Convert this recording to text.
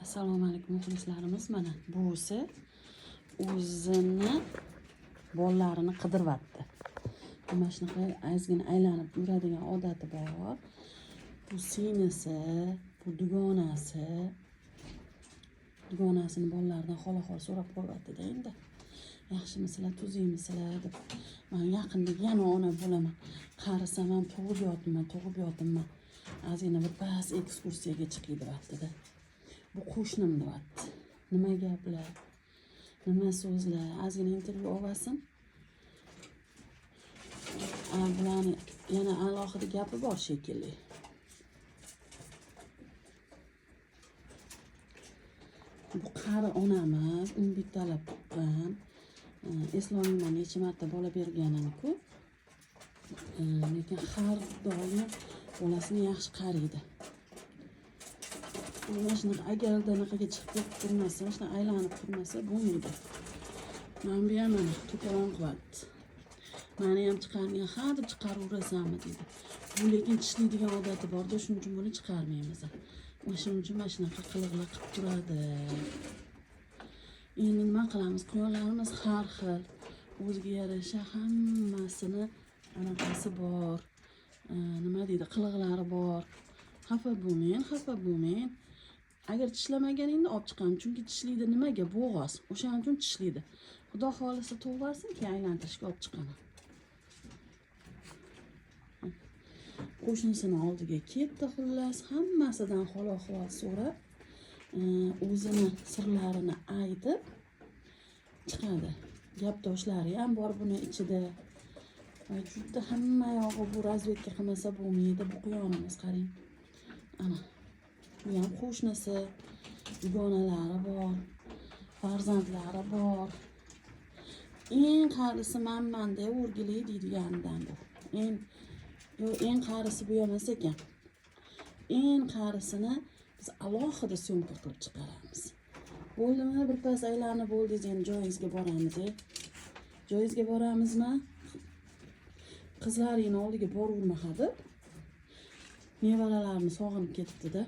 Assalomu alaykum muxlislarimiz. Mana buvisi o'zini bolalarini qidiryapti. Mana shunaqa ozgina aylanib yuradigan odati bor. Bu singlisi, bu dugonasini bolalaridan xola-xol so'rab qo'yapti-da endi. Yaxshimisizlar, tuzingmisizlar deb. Men yaqinda yana ona bo'laman. Qarasam ham tug'ib yotdimmi. Ozgina bir pas ekskursiyaga chiqay deyapti-da. Bu qo'shnim deyapti. Nima gaplar? Nima so'zlar? Ozgina intervyu olsin. Bularni yana alohida gapi bor shekilli. Bu qari onamiz bittalab tuqqan. Islomiyman necha marta bola berganini-ku. Lekin har doim bolasini yaxshi qaraydi. Mana shunaqa agarda anaqaga chiqib turmasa, shuna aylanib turmasa bo'lmaydi. Men bu ham mana to'polon qilyapti. Meni ham chiqargan, ha deb chiqaraverasanmi dedi. Bu lekin tishlaydigan odati bor-da, shuning uchun buni chiqarmaymiz. Shuning uchun mana shunaqa qiliqlar qilib turadi. Endi nima qilamiz? Quyonlarimiz har xil, o'ziga yarasha hammasini anaqasi bor. Nima deydi? Qiliqlari bor. Xafa bo'lmang. Agar tishlamaganingda olib chiqaman, chunki tishlaydi nimaga? Bo'g'oz. O'shaning uchun tishlaydi. Xudo xolisa tug'ilsin, keyin aylantirishga olib chiqaman. Qo'shnisini oldiga ketdi xullas, hammasidan xolo-xol so'rab, o'zini sirlarini aytib chiqadi. Gapdoshlari ham bor buni ichida. Juda hamma yog'i bu razvedka qilmasa bo'lmaydi. Bu quyonimiz qarang. Ana. Bu ham qo'shnisi, dugonalari bor, farzandlari bor. Eng qarisi menman-da o'rgilay deydiganidan bu. Eng qarisi bu emas ekan. Eng qarisini biz alohida so'mka qilib chiqaramiz. Bo'ldimi? Bir pas aylanib bo'ldingiz, endi joyingizga boramiz. Joyingizga boramizmi? Qizlaringni oldiga boraverma hadi. Nevaralarni sog'inib ketibdi-da.